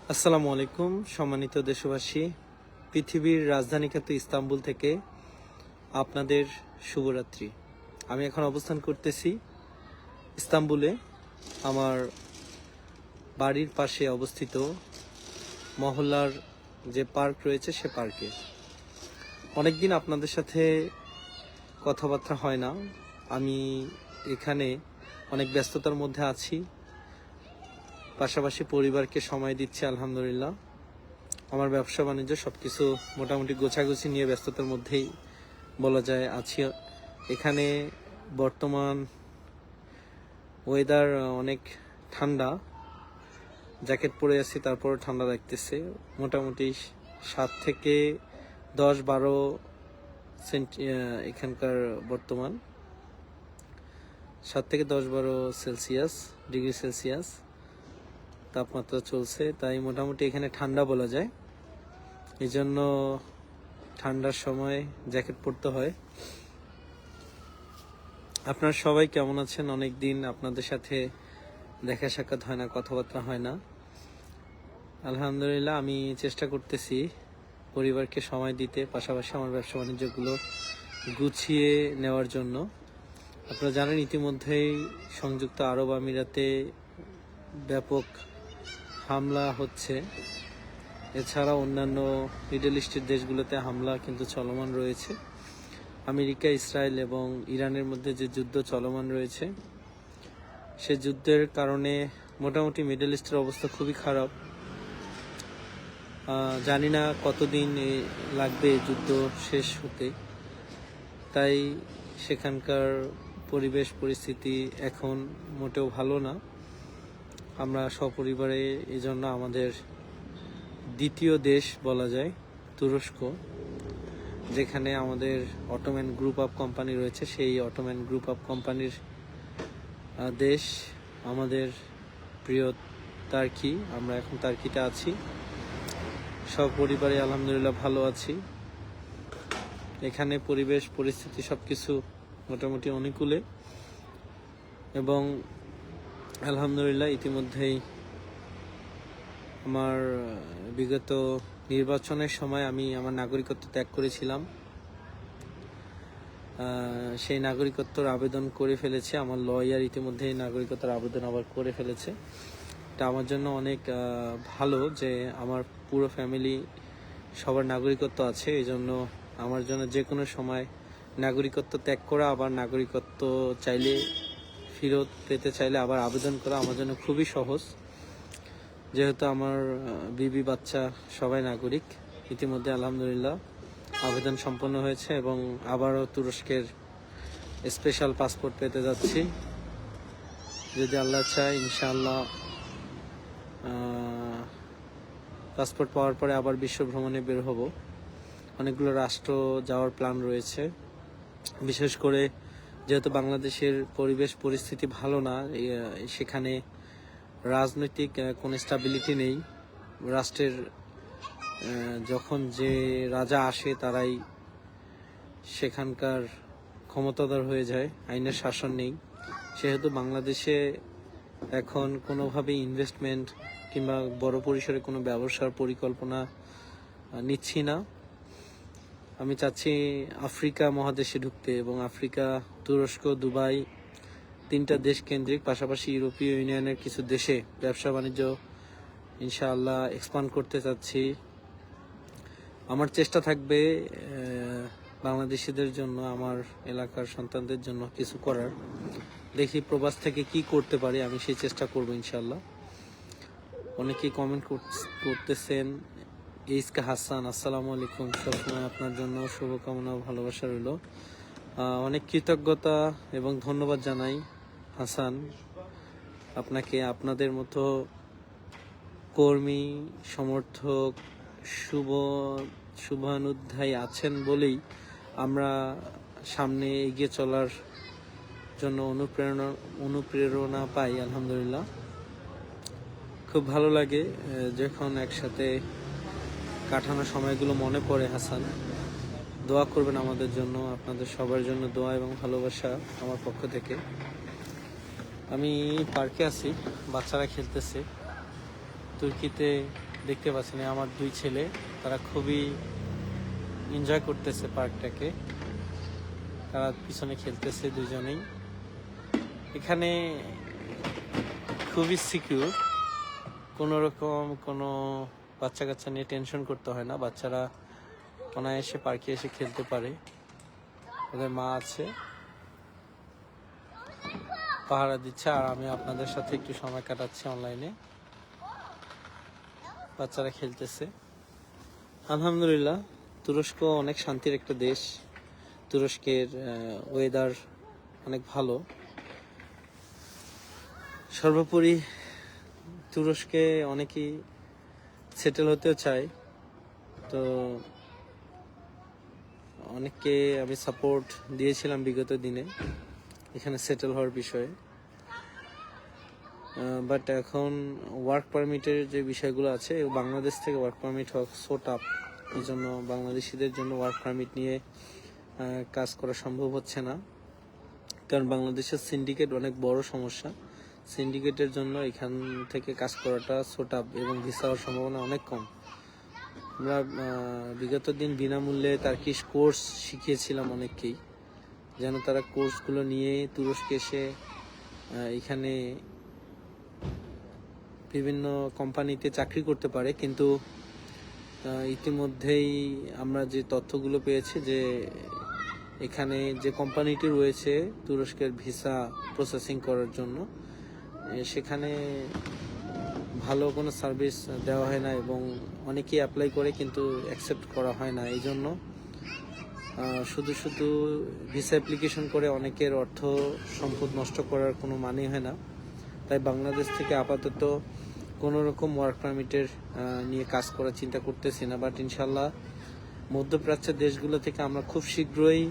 আসসালামু আলাইকুম সম্মানিত দেশবাসী। পৃথিবীর রাজধানী খ্যাত ইস্তাম্বুল থেকে আপনাদের শুভরাত্রি। আমি এখন অবস্থান করতেছি ইস্তাম্বুলে, আমার বাড়ির পাশে অবস্থিত মহল্লার যে পার্ক রয়েছে সে পার্কে। অনেকদিন আপনাদের সাথে কথাবার্তা হয় না। আমি এখানে অনেক ব্যস্ততার মধ্যে আছি, পাশাপাশি পরিবারকে সময় দিচ্ছি আলহামদুলিল্লাহ। আমার ব্যবসা বাণিজ্য সবকিছু মোটামুটি গোছাগুছি নিয়ে ব্যস্ততার মধ্যেই বলা যায় আছি। এখানে বর্তমান ওয়েদার অনেক ঠান্ডা, জ্যাকেট পরে আছি তারপর ঠান্ডা লাগতেছে। মোটামুটি 7 থেকে 10-12 এখানকার বর্তমান 7 থেকে 10-12 ডিগ্রি সেলসিয়াস তাপমাত্রা চলছে, তাই মোটামুটি এখানে ঠান্ডা বলা যায়। এই জন্য ঠান্ডার সময় জ্যাকেট পরতে হয়। আপনারা সবাই কেমন আছেন? অনেক দিন আপনাদের সাথে দেখা সাক্ষাৎ হয় না, কথাবার্তা হয় না। আলহামদুলিল্লাহ আমি চেষ্টা করতেছি পরিবারকে সময় দিতে, পাশাপাশি আমার ব্যবসা বাণিজ্যগুলো গুছিয়ে নেওয়ার জন্য। আপনারা জানেন ইতিমধ্যেই সংযুক্ত আরব আমিরাতে ব্যাপক হামলা হচ্ছে। এছাড়া অন্যান্য মিডল ইস্টের দেশগুলোতে হামলা কিন্তু চলমান রয়েছে। আমেরিকা, ইসরায়েল এবং ইরানের মধ্যে যে যুদ্ধ চলমান রয়েছে, সে যুদ্ধের কারণে মোটামুটি মিডল ইস্টের অবস্থা খুবই খারাপ। জানি না কতদিন লাগবে যুদ্ধ শেষ হতে, তাই সেখানকার পরিবেশ পরিস্থিতি এখন মোটেও ভালো না। আমরা সপরিবারে এই জন্য আমাদের দ্বিতীয় দেশ বলা যায় তুরস্ক, যেখানে আমাদের অটোম্যান গ্রুপ অফ কোম্পানি রয়েছে, সেই অটোম্যান গ্রুপ অফ কোম্পানির দেশ আমাদের প্রিয় টার্কি। আমরা এখন টার্কিতে আছি, সপরিবারে আলহামদুলিল্লাহ ভালো আছি। এখানে পরিবেশ পরিস্থিতি সবকিছু মোটামুটি অনুকূলে, এবং আলহামদুলিল্লাহ ইতিমধ্যেই আমার বিগত নির্বাচনের সময় আমি আমার নাগরিকত্ব ত্যাগ করেছিলাম। সেই নাগরিকত্বর আবেদন করে ফেলেছে আমার লয়ার, ইতিমধ্যেই নাগরিকত্বের আবেদন আবার করে ফেলেছে। এটা আমার জন্য অনেক ভালো যে আমার পুরো ফ্যামিলি সবার নাগরিকত্ব আছে। এই জন্য আমার জন্য যে কোনো সময় নাগরিকত্ব ত্যাগ করা, আবার নাগরিকত্ব চাইলে ফেরত পেতে চাইলে আবার আবেদন করা আমার জন্য খুবই সহজ, যেহেতু আমার বিবি বাচ্চা সবাই নাগরিক। ইতিমধ্যে আলহামদুলিল্লাহ আবেদন সম্পন্ন হয়েছে এবং আবারও তুরস্কের স্পেশাল পাসপোর্ট পেতে যাচ্ছি, যদি আল্লাহ চায় ইনশাআল্লাহ। পাসপোর্ট পাওয়ার পরে আবার বিশ্ব ভ্রমণে বের হব। অনেকগুলো রাষ্ট্র যাওয়ার প্ল্যান রয়েছে, বিশেষ করে যেহেতু বাংলাদেশের পরিবেশ পরিস্থিতি ভালো না, সেখানে রাজনৈতিক কোনো স্টেবিলিটি নেই। রাষ্ট্রের যখন যে রাজা আসে তারাই সেখানকার ক্ষমতাধর হয়ে যায়, আইনের শাসন নেই। সেহেতু বাংলাদেশে এখন কোনোভাবেই ইনভেস্টমেন্ট কিংবা বড় পরিসরে কোনো ব্যবসার পরিকল্পনা নিচ্ছি না। আমি চাচ্ছি আফ্রিকা মহাদেশে ঢুকতে, এবং আফ্রিকা, তুরস্ক, দুবাই, 3টা দেশ কেন্দ্রিক, পাশাপাশি ইউরোপীয় ইউনিয়নের কিছু দেশে ব্যবসা বাণিজ্য ইনশাআল্লাহ এক্সপান্ড করতে চাচ্ছি। আমার চেষ্টা থাকবে বাংলাদেশিদের জন্য, আমার এলাকার সন্তানদের জন্য কিছু করার। দেখি প্রবাস থেকে কি করতে পারি, আমি সেই চেষ্টা করব ইনশাআল্লাহ। অনেকেই কমেন্ট করতেছেন। ইসকা হাসান, আসসালামু আলাইকুম, সবসময় আপনার জন্য শুভকামনা ভালোবাসা রইল। অনেক কৃতজ্ঞতা এবং ধন্যবাদ জানাই হাসান আপনাকে। আপনাদের মতো কর্মী, সমর্থক, শুভানুধ্যায়ী আছেন বলেই আমরা সামনে এগিয়ে চলার জন্য অনুপ্রেরণা পাই আলহামদুলিল্লাহ। খুব ভালো লাগে যখন একসাথে কাটানো সময়গুলো মনে পড়ে। হাসান, দোয়া করবেন আমাদের জন্য, আপনাদের সবার জন্য দোয়া এবং ভালোবাসা আমার পক্ষ থেকে। আমি পার্কে আছি, বাচ্চারা খেলতেছে। তুর্কিতে দেখতে পাচ্ছেন আমার দুই ছেলে, তারা খুবই এনজয় করতেছে পার্কটাকে। তারা পিছনে খেলতেছে দুজনেই। এখানে খুবই সিকিউর, কোনো রকম কোনো বাচ্চা কাচ্চা নিয়ে টেনশন করতে হয় না। বাচ্চারা অনায়াসে পার্কে এসে খেলতে পারে। ওদের মা আছে, পাহারা দিচ্ছে, আর আমি আপনাদের সাথে একটু সময় কাটাচ্ছি অনলাইনে। বাচ্চারা খেলতেছে। আলহামদুলিল্লাহ, তুরস্ক অনেক শান্তির একটা দেশ। তুরস্কের ওয়েদার অনেক ভালো। সর্বোপরি তুরস্কে অনেকেই সেটেল হতেও চায়, তো অনেককে আমি সাপোর্ট দিয়েছিলাম বিগত দিনে এখানে সেটেল হওয়ার বিষয়ে। বাট এখন ওয়ার্ক পারমিটের যে বিষয়গুলো আছে, বাংলাদেশ থেকে ওয়ার্ক পারমিট হওয়া সো টাফ। এই জন্য বাংলাদেশিদের জন্য ওয়ার্ক পারমিট নিয়ে কাজ করা সম্ভব হচ্ছে না, কারণ বাংলাদেশের সিন্ডিকেট অনেক বড় সমস্যা। সিন্ডিকেটের জন্য এখান থেকে কাজ করাটা সো টাফ এবং ভিসা হওয়ার সম্ভাবনা অনেক কম। আমরা বিগত দিন বিনামূল্যে তার্কিশ কোর্স শিখিয়েছিলাম অনেককেই, যেন তারা কোর্সগুলো নিয়ে তুরস্কে এসে এখানে বিভিন্ন কোম্পানিতে চাকরি করতে পারে। কিন্তু ইতিমধ্যেই আমরা যে তথ্যগুলো পেয়েছি যে এখানে যে কোম্পানিটি রয়েছে তুরস্কের ভিসা প্রসেসিং করার জন্য, সেখানে ভালো কোনো সার্ভিস দেওয়া হয় না এবং অনেকেই অ্যাপ্লাই করে কিন্তু অ্যাকসেপ্ট করা হয় না। এই জন্য শুধু শুধু ভিসা অ্যাপ্লিকেশন করে অনেকের অর্থ সম্পদ নষ্ট করার কোনো মানে হয় না। তাই বাংলাদেশ থেকে আপাতত কোনো রকম ওয়ার্ক পারমিটের নিয়ে কাজ করার চিন্তা করতেছি না। বাট ইনশাল্লাহ মধ্যপ্রাচ্যের দেশগুলো থেকে আমরা খুব শীঘ্রই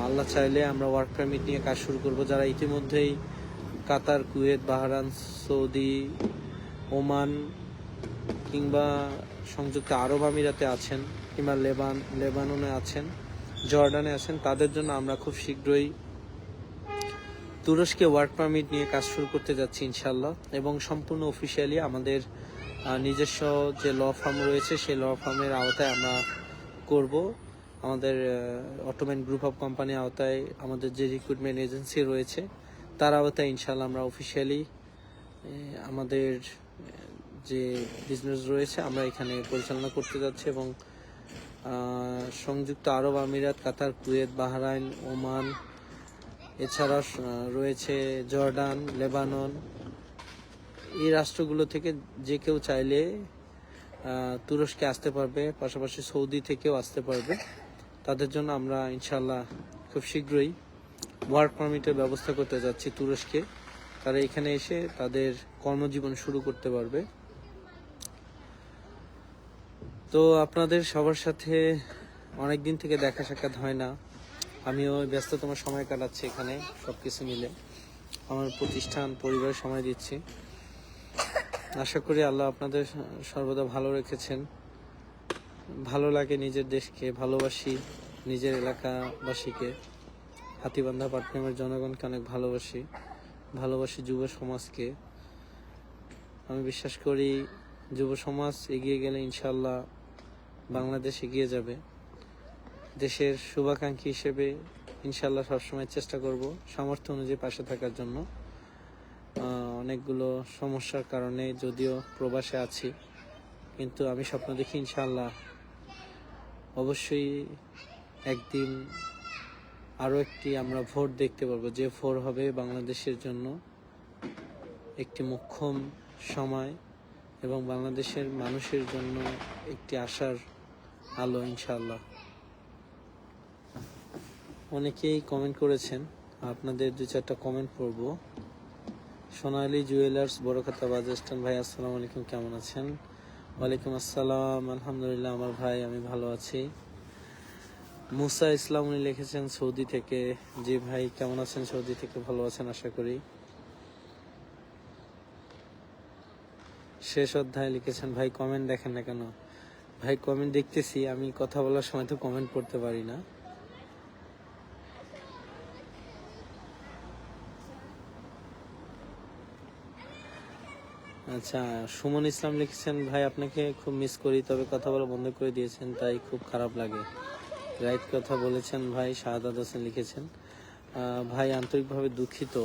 আল্লাহ চাইলে আমরা ওয়ার্ক পারমিট নিয়ে কাজ শুরু করব। যারা ইতিমধ্যেই কাতার, কুয়েত, বাহরাইন, সৌদি, ওমান কিংবা সংযুক্ত আরব আমিরাতে আছেন, কিংবা লেবাননে আছেন, জর্ডানে আছেন, তাদের জন্য আমরা খুব শীঘ্রই তুরস্কে ওয়ার্ক পারমিট নিয়ে কাজ শুরু করতে যাচ্ছি ইনশাল্লাহ। এবং সম্পূর্ণ অফিসিয়ালি আমাদের নিজস্ব যে ল ফার্ম রয়েছে সেই ল ফার্মের আওতায় আমরা করব। আমাদের অটোম্যান গ্রুপ অফ কোম্পানির আওতায় আমাদের যে রিক্রুটমেন্ট এজেন্সি রয়েছে তার আওতায় ইনশাল্লাহ আমরা অফিসিয়ালি আমাদের যে বিজনেস রয়েছে আমরা এখানে পরিচালনা করতে যাচ্ছি। এবং সংযুক্ত আরব আমিরাত, কাতার, কুয়েত, বাহরাইন, ওমান, এছাড়া রয়েছে জর্ডান, লেবানন, এই রাষ্ট্রগুলো থেকে যে কেউ চাইলে তুরস্কে আসতে পারবে, পাশাপাশি সৌদি থেকেও আসতে পারবে। তাদের জন্য আমরা ইনশাল্লাহ খুব শীঘ্রই ওয়ার্ক পারমিটের ব্যবস্থা করতে যাচ্ছি তুরস্কে। তারা এখানে এসে তাদের কর্মজীবন শুরু করতে পারবে। তো আপনাদের সবার সাথে অনেক দিন থেকে দেখা সাক্ষাৎ হয় না, আমিও ব্যস্ততম সময় কাটাচ্ছি এখানে সবকিছু মিলে, আমার প্রতিষ্ঠান পরিবারের সময় দিচ্ছি। আশা করি আল্লাহ আপনাদের সর্বদা ভালো রেখেছেন। ভালো লাগে নিজের দেশকে, ভালোবাসি নিজের এলাকাবাসীকে, হাতীবান্ধা পাটগ্রামের জনগণকে অনেক ভালোবাসি যুব সমাজকে। আমি বিশ্বাস করি যুব সমাজ এগিয়ে গেলে ইনশাল্লাহ বাংলাদেশ এগিয়ে যাবে। দেশের শুভাকাঙ্ক্ষী হিসেবে ইনশাল্লাহ সবসময় চেষ্টা করব সামর্থ্য অনুযায়ী পাশে থাকার জন্য। অনেকগুলো সমস্যার কারণে যদিও প্রবাসে আছি, কিন্তু আমি স্বপ্ন দেখি ইনশাল্লাহ অবশ্যই একদিন আরও একটি আমরা ভোট দেখতে পারবো, যে ভোট হবে বাংলাদেশের জন্য একটি মোক্ষম সময় এবং বাংলাদেশের মানুষের জন্য একটি আশার আলো ইনশাল্লাহ। অনেকেই কমেন্ট করেছেন, আপনাদের 2-4টা কমেন্ট পড়ব। সোনালী জুয়েলার্স, বড়খাতা বাজার স্ট্যান্ড ভাই, আসসালামু আলাইকুম, কেমন আছেন? ওয়ালাইকুম আসসালাম, আলহামদুলিল্লাহ আমার ভাই, আমি ভালো আছি। মুসা ইসলাম উনি লিখেছেন সৌদি থেকে। জি ভাই, কেমন আছেন? সৌদি থেকে ভালো আছেন আশা করি। শেষ অধ্যায় লিখেছেন। ভাই কমেন্ট দেখেন না কেন? ভাই কমেন্ট দেখতেছি, আমি কথা বলার সময় তো কমেন্ট পড়তে পারি না। আচ্ছা, সুমন ইসলাম লিখেছেন, ভাই আপনাকে খুব মিস করি, তবে কথা বলা বন্ধ করে দিয়েছেন তাই খুব খারাপ লাগে। রাইট কথা বলেছেন ভাই। শাহাদাত হোসেন লিখেছেন, ভাই আন্তরিকভাবে দুঃখিত।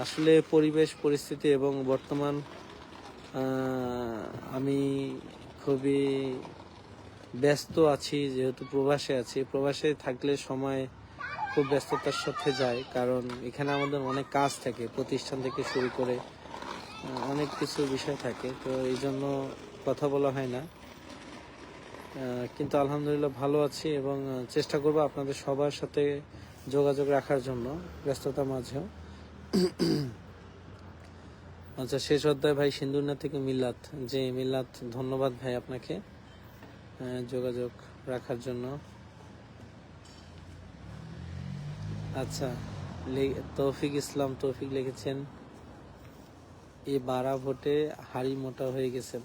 আসলে পরিবেশ পরিস্থিতি এবং বর্তমান আমি খুবই ব্যস্ত আছি, যেহেতু প্রবাসে আছি। প্রবাসে থাকলে সময় খুব ব্যস্ততার সাথে যায়, কারণ এখানে আমাদের অনেক কাজ থাকে, প্রতিষ্ঠান থেকে শুরু করে অনেক কিছু বিষয় থাকে, তো এই জন্য কথা বলা হয় না। কিন্তু আলহামদুলিল্লাহ ভালো আছি এবং চেষ্টা করব আপনাদের সবার সাথে যোগাযোগ রাখার জন্য ব্যস্ততার মাঝেও। আচ্ছা, শেষ অধ্যায় ভাই সিন্ধুরনা থেকে মিল্লাত। যে মিল্লাত, ধন্যবাদ ভাই আপনাকে যোগাযোগ রাখার জন্য। আচ্ছা, তৌফিক ইসলাম তৌফিক লিখেছেন, এই 12 ভোটে হাড়ি মোটা হয়ে গেছেন।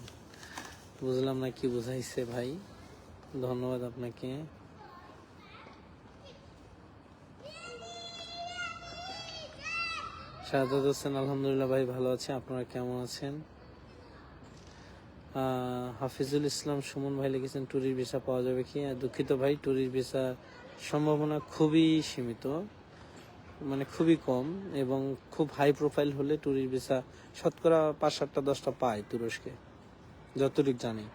বুঝলাম না কি বুঝাইছে ভাই, ধন্যবাদ আপনাকে। শাহাদাত হোসেন, আলহামদুলিল্লাহ ভাই ভালো আছে, আপনারা কেমন আছেন? হাফিজুল ইসলাম সুমন ভাই লিখেছেন, ট্যুরিস্ট ভিসা পাওয়া যাবে কি? দুঃখিত ভাই, ট্যুরিস্ট ভিসা সম্ভাবনা খুবই সীমিত, মানে খুবই কম, এবং খুব হাই প্রোফাইল হলে ট্যুরিস্ট ভিসা শতকরা 5-7টা 10টা পায় তুরস্কে, যতটুকু জানি।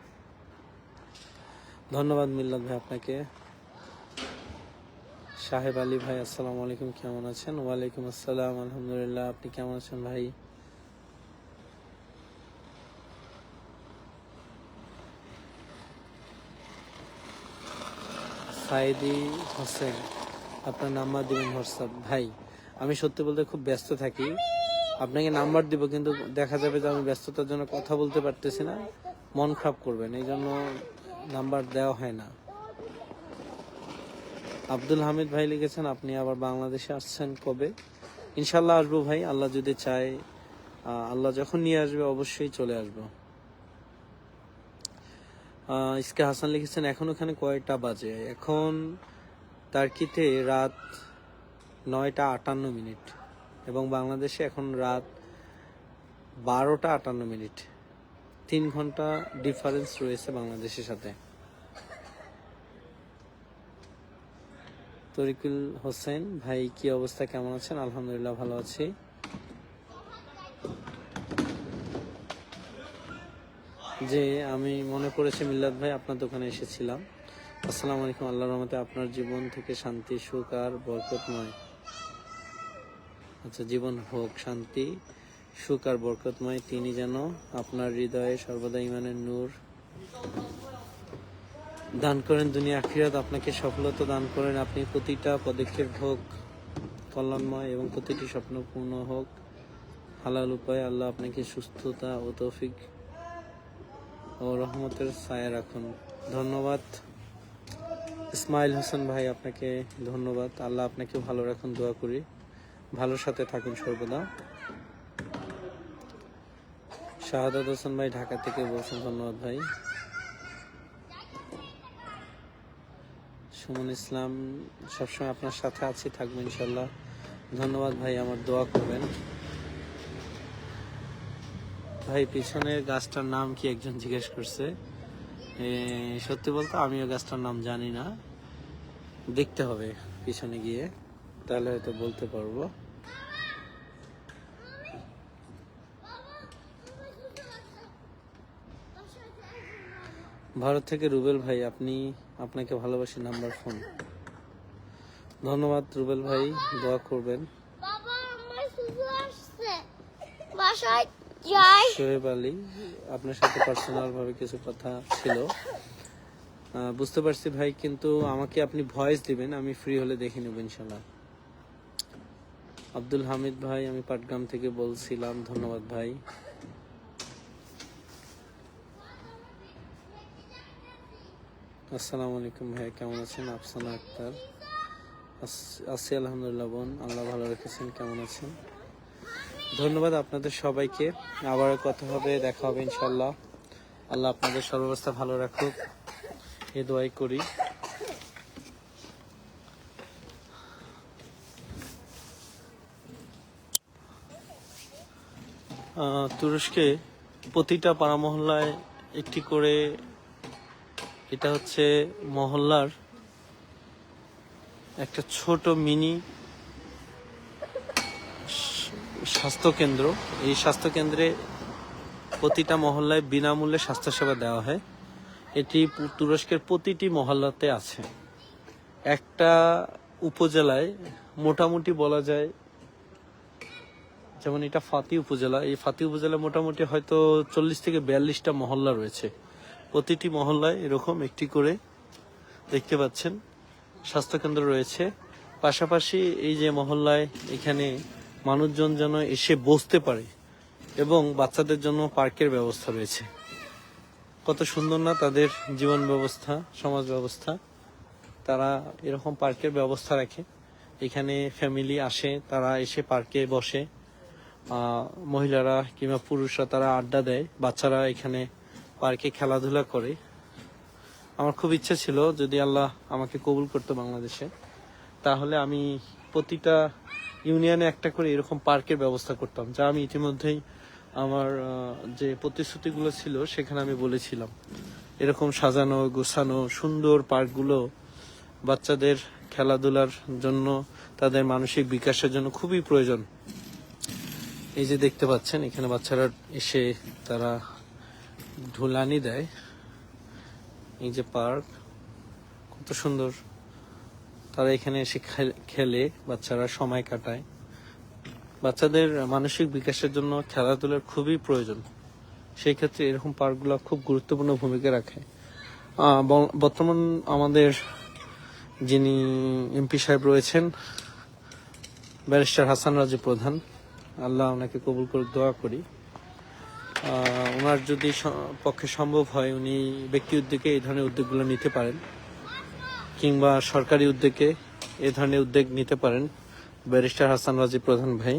ধন্যবাদ মিল্লাত ভাই আপনাকে। সাহেব আলী ভাই, আসসালামু আলাইকুম, কেমন আছেন? ওয়ালাইকুম আসসালাম, আলহামদুলিল্লাহ, আপনি কেমন আছেন ভাই? সাইদি হোসেন, আপনার নাম্বার দিবেন হোয়াটসঅ্যাপ? ভাই আমি সত্যি বলতে খুব ব্যস্ত থাকি, আপনাকে নাম্বার দিব, কিন্তু দেখা যাবে যে আমি ব্যস্ততার জন্য কথা বলতে পারতেছি না, মন খারাপ করবেন, এই জন্য নাম্বার দেওয়া হয় না। আব্দুল হামিদ ভাই লিখেছেন, আপনি আবার বাংলাদেশে আসছেন কবে? ইনশাল্লাহ আসবো ভাই, আল্লাহ যদি চায়, আল্লাহ যখন নিয়ে আসবে অবশ্যই চলে আসবো। ইসকে হাসান লিখেছেন, এখন ওখানে কয়টা বাজে? এখন টার্কিতে রাত 9টা 58 মিনিট এবং বাংলাদেশে এখন রাত 12টা 58 মিনিট। 3 ঘন্টা ডিফারেন্স রয়েছে বাংলাদেশের সাথে। তরিকুল হোসেন ভাই, কি অবস্থা, কেমন আছেন? আলহামদুলিল্লাহ ভালো আছি। যে আমি মনে করেছি মিল্লাত ভাই আপনার দোকানে এসেছিলাম। আসসালামু আলাইকুম, আল্লাহর রহমতে আপনার জীবন থেকে শান্তি সুখ আর বরকতময়, আচ্ছা জীবন হোক শান্তি সুখ আর বরকতময়, তিনি যেন আপনার হৃদয়ে সর্বদা ইমানের নূর দান করেন, দুনিয়া আখিরাত আপনাকে সফলতা দান করেন, আপনি প্রতিটা পদক্ষেপ হোক কল্যাণময় এবং প্রতিটি স্বপ্ন পূর্ণ হোক হালাল উপায়ে। আল্লাহ আপনাকে সুস্থতা ও তৌফিক ও রহমতের ছায়া রাখুন। ধন্যবাদ ইসমাইল হোসেন ভাই, আপনাকে ধন্যবাদ। আল্লাহ আপনাকে ভালো রাখুন, দোয়া করি ভালোর সাথে থাকুন সর্বদা। শাহাদাত হোসেন ভাই ঢাকা থেকে বলছেন, ধন্যবাদ ভাই। সুমন ইসলাম, সবসময় আপনার সাথে আছি, থাকবো ইনশাল্লাহ। ধন্যবাদ ভাই, আমার দোয়া করবেন। ভাই পিছনের গাছটার নাম কি একজন জিজ্ঞেস করছে, সত্যি বলতে আমিও গাছটার নাম জানি না, দেখতে হবে পিছনে গিয়ে, তাহলে হয়তো বলতে পারবো। ভারত থেকে রুবেল ভাই, আপনাকে ভালোবাসি, নাম্বার ফোন। ধন্যবাদ রুবেল ভাই, দোয়া করবেন। শোয়েব আলী, আপনার সাথে পার্সোনাল ভাবে কিছু কথা ছিল, বুঝতে পারছি ভাই, কিন্তু আমাকে আপনি ভয়েস দিবেন, আমি ফ্রি হলে দেখে নেব ইনশাল্লাহ। আব্দুল হামিদ ভাই, আমি পাটগ্রাম থেকে বলছিলাম, ধন্যবাদ ভাই। আসসালামু আলাইকুম ভাই, কেমন আছেন? আফসানা আক্তার, আছি আলহামদুলিল্লাহ বোন, আল্লাহ ভালো রেখেছেন, কেমন আছেন? ধন্যবাদ আপনাদের সবাইকে, আবার কথা হবে, দেখা হবে ইনশাল্লাহ। আল্লাহ আপনাদের সর্বাবস্থা ভালো রাখুক, এ দোয়াই করি। তুরস্কে প্রতিটা পাড়া মহল্লায় একটি করে, এটা হচ্ছে মহল্লার একটা ছোট মিনি স্বাস্থ্যকেন্দ্র। এই স্বাস্থ্যকেন্দ্রে প্রতিটা মহল্লায় বিনামূল্যে স্বাস্থ্যসেবা দেওয়া হয়। এটি তুরস্কের প্রতিটি মহল্লাতে আছে। একটা উপজেলায় মোটামুটি বলা যায়, যেমন এটা ফাতি উপজেলা, এই ফাতি উপজেলায় মোটামুটি হয়তো 40 থেকে 42টা মহল্লা রয়েছে। প্রতিটি মহল্লায় এরকম একটি করে দেখতে পাচ্ছেন স্বাস্থ্যকেন্দ্র রয়েছে। পাশাপাশি এই যে মহল্লায় এখানে মানুষজন যেন এসে বসতে পারে এবং বাচ্চাদের জন্য পার্কের ব্যবস্থা রয়েছে। কত সুন্দর না তাদের জীবন ব্যবস্থা, সমাজ ব্যবস্থা। তারা এরকম পার্কের ব্যবস্থা রাখে। এখানে ফ্যামিলি আসে, তারা এসে পার্কে বসে, মহিলারা কিংবা পুরুষরা তারা আড্ডা দেয়, বাচ্চারা এখানে পার্কে খেলাধুলা করে। আমার খুব ইচ্ছা ছিল যদি আল্লাহ আমাকে কবুল করতো বাংলাদেশে, তাহলে আমি প্রতিটা ইউনিয়নে একটা করে এরকম পার্কের ব্যবস্থা করতাম, যা আমি ইতিমধ্যেই আমার যে প্রতিশ্রুতিগুলো ছিল সেখানে আমি বলেছিলাম। এরকম সাজানো গোছানো সুন্দর পার্কগুলো বাচ্চাদের খেলাধুলার জন্য, তাদের মানসিক বিকাশের জন্য খুবই প্রয়োজন। এই যে দেখতে পাচ্ছেন এখানে বাচ্চারা এসে তারা ঢুলানি দেয়। এই যে পার্ক কত সুন্দর, তারা এখানে এসে খেলে, বাচ্চারা সময় কাটায়। বাচ্চাদের মানসিক বিকাশের জন্য খেলাধুলার খুবই প্রয়োজন। সেই ক্ষেত্রে এরকম পার্কগুলো খুব গুরুত্বপূর্ণ ভূমিকা রাখে। বর্তমান আমাদের যিনি এমপি সাহেব রয়েছেন, ব্যারিস্টার হাসান রাজু প্রধান, আল্লাহ ওনাকে কবুল করে দোয়া করি। ওনার যদি পক্ষে সম্ভব হয় উনি ব্যক্তি উদ্যোগে এই ধরনের উদ্যোগগুলো নিতে পারেন, কিংবা সরকারি উদ্যোগে এই ধরনের উদ্যোগ নিতে পারেন ব্যারিস্টার হাসান রাজু প্রধান ভাই।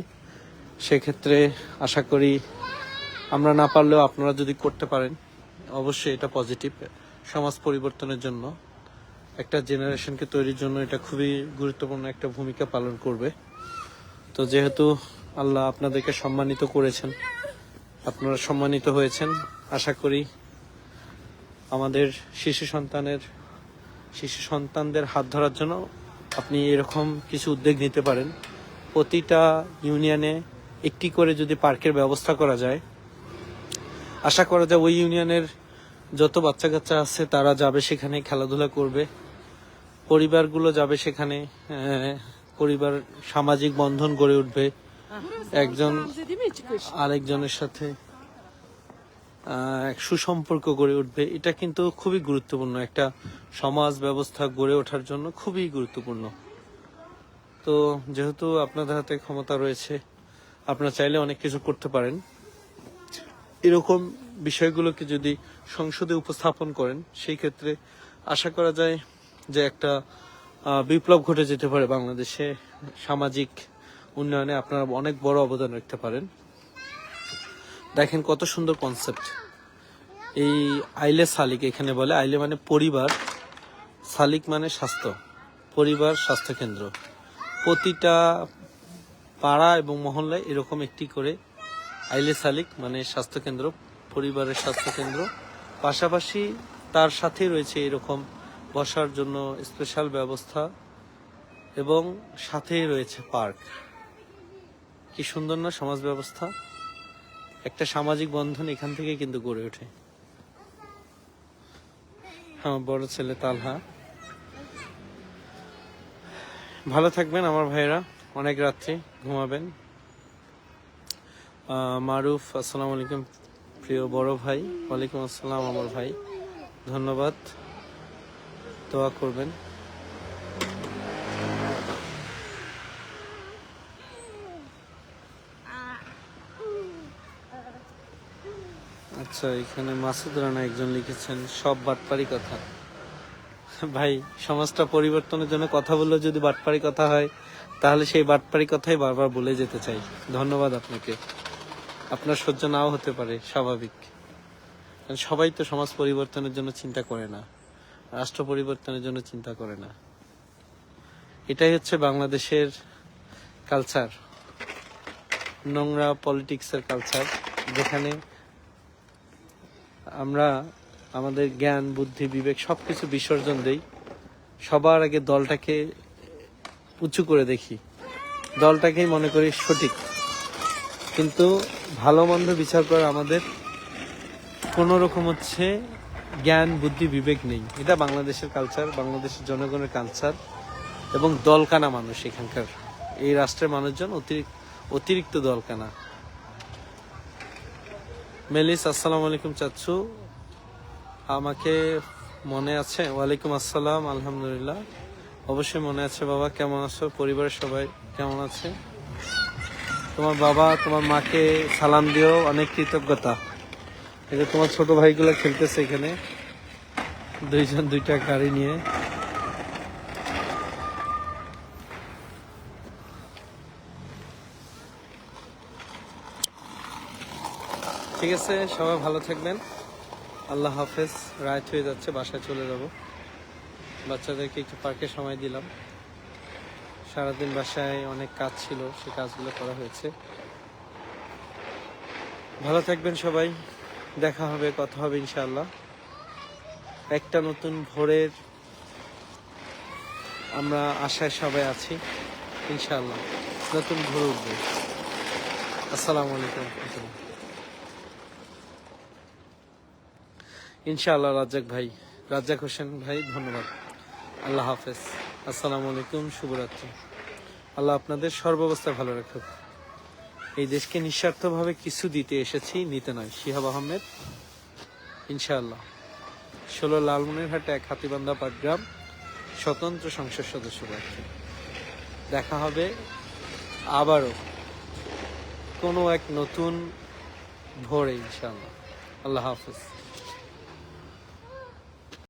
সেক্ষেত্রে আশা করি আমরা না পারলেও আপনারা যদি করতে পারেন, অবশ্যই এটা পজিটিভ। সমাজ পরিবর্তনের জন্য, একটা জেনারেশনকে তৈরির জন্য এটা খুবই গুরুত্বপূর্ণ একটা ভূমিকা পালন করবে। তো যেহেতু আল্লাহ আপনাদেরকে সম্মানিত করেছেন, আপনারা সম্মানিত হয়েছেন, আশা করি আমাদের শিশু সন্তানদের হাত ধরার জন্য আপনি এরকম কিছু উদ্যোগ নিতে পারেন। প্রতিটা ইউনিয়নে একটি করে যদি পার্কের ব্যবস্থা করা যায়, আশা করা যায় ওই ইউনিয়নের যত বাচ্চা কাচ্চা আছে তারা যাবে সেখানে, খেলাধুলা করবে, পরিবারগুলো যাবে সেখানে, পরিবার সামাজিক বন্ধন গড়ে উঠবে, একজন আরেকজনের সাথে সুসম্পর্ক গড়ে উঠবে। এটা কিন্তু খুবই গুরুত্বপূর্ণ, একটা সমাজ ব্যবস্থা গড়ে ওঠার জন্য খুবই গুরুত্বপূর্ণ। তো যেহেতু আপনাদের হাতে ক্ষমতা রয়েছে, আপনারা চাইলে অনেক কিছু করতে পারেন। এরকম বিষয়গুলোকে যদি সংসদে উপস্থাপন করেন, সেই ক্ষেত্রে আশা করা যায় যে একটা বিপ্লব ঘটে যেতে পারে বাংলাদেশে। সামাজিক উন্নয়নে আপনারা অনেক বড় অবদান রাখতে পারেন। দেখেন কত সুন্দর কনসেপ্ট। এই আইলে সালিক এখানে বলে, আইলে মানে পরিবার, সালিক মানে স্বাস্থ্য, পরিবার স্বাস্থ্য কেন্দ্র। প্রতিটা পাড়া এবং মহল্লায় এরকম একটি করে আইলে সালিক মানে স্বাস্থ্যকেন্দ্র, পরিবারের স্বাস্থ্যকেন্দ্র। পাশাপাশি তার সাথে রয়েছে এরকম বসার জন্য স্পেশাল ব্যবস্থা এবং সাথেই রয়েছে পার্ক। কি সুন্দর না সমাজ ব্যবস্থা! একটা সামাজিক বন্ধন এখান থেকে কিন্তু গড়ে ওঠে। আমার বড় ছেলে তালহা। ভালো থাকবেন আমার ভাইয়েরা, অনেক রাত্রি ঘুমাবেন। মারুফ, আসসালামু আলাইকুম প্রিয় বড় ভাই। ওয়ালাইকুম আসসালাম আমার ভাই, ধন্যবাদ, দোয়া করবেন। আচ্ছা, এখানে মাসুদ রানা একজন লিখেছেন সব বাটপারি কথা। ভাই, সমাজটা পরিবর্তনের জন্য কথা বললে যদি বাটপারি কথা হয়, তাহলে সেই বাটপারি কথাই বারবার বলে যেতে চাই। ধন্যবাদ আপনাকে। আপনার সহ্য নাও হতে পারে, স্বাভাবিক। সবাই তো সমাজ পরিবর্তনের জন্য চিন্তা করে না, রাষ্ট্র পরিবর্তনের জন্য চিন্তা করে না। এটাই হচ্ছে বাংলাদেশের কালচার, নোংরা পলিটিক্সের কালচার, যেখানে আমরা আমাদের জ্ঞান বুদ্ধি বিবেক সবকিছু বিসর্জন দেই, সবার আগে দলটাকে উঁচু করে দেখি, দলটাকেই মনে করি সঠিক। কিন্তু ভালো মন্দ বিচার করার আমাদের কোনো রকম হচ্ছে জ্ঞান বুদ্ধি বিবেক নেই। এটা বাংলাদেশের কালচার, বাংলাদেশের জনগণের কালচার, এবং দলকানা মানুষ এখানকার এই রাষ্ট্রের মানুষজন অতিরিক্ত দলকানা। মেলিস আসসালামু আলাইকুম চাচ্ছু, আমাকে মনে আছে? ওয়ালাইকুম আসসালাম, আলহামদুলিল্লাহ, অবশ্যই মনে আছে বাবা। কেমন আছো? পরিবারের সবাই কেমন আছে? তোমার বাবা তোমার মাকে সালাম দিও, অনেক কৃতজ্ঞতা। এই যে তোমার ছোট ভাইগুলো খেলতেছে এখানে, দুইজন দুইটা গাড়ি নিয়ে। ঠিক আছে, সবাই ভালো থাকবেন, আল্লাহ হাফেজ। রাত হয়ে যাচ্ছে, বাসায় চলে যাব। বাচ্চাদেরকে একটু পার্কে সময় দিলাম, সারাদিন বাসায় অনেক কাজ ছিল, সে কাজগুলো করা হয়েছে। ভালো থাকবেন সবাই, দেখা হবে, কথা হবে ইনশাআল্লাহ। একটা নতুন ভোরের আমরা আশায় সবাই আছি, ইনশাআল্লাহ নতুন ভোর উঠবে। আসসালামু আলাইকুম। ইনশাআল্লাহ রাজ্জাক ভাই, রাজ্জাক হোসেন ভাই, ধন্যবাদ। আল্লাহ হাফেজ, আসসালামু আলাইকুম, শুভরাত্রি। আল্লাহ আপনাদের সর্বাবস্থা ভালো রাখুক। এই দেশকে নিঃস্বার্থভাবে কিছু দিতে এসেছি, নিতে নয়। শিহাব আহমেদ, ইনশাআল্লাহ 16 লালমনিরহাট 1 হাতিবান্ধা পাটগ্রাম, স্বতন্ত্র সংসদ সদস্য প্রার্থী। দেখা হবে আবারও কোনো এক নতুন ভোরে ইনশাআল্লাহ। আল্লাহ হাফেজ।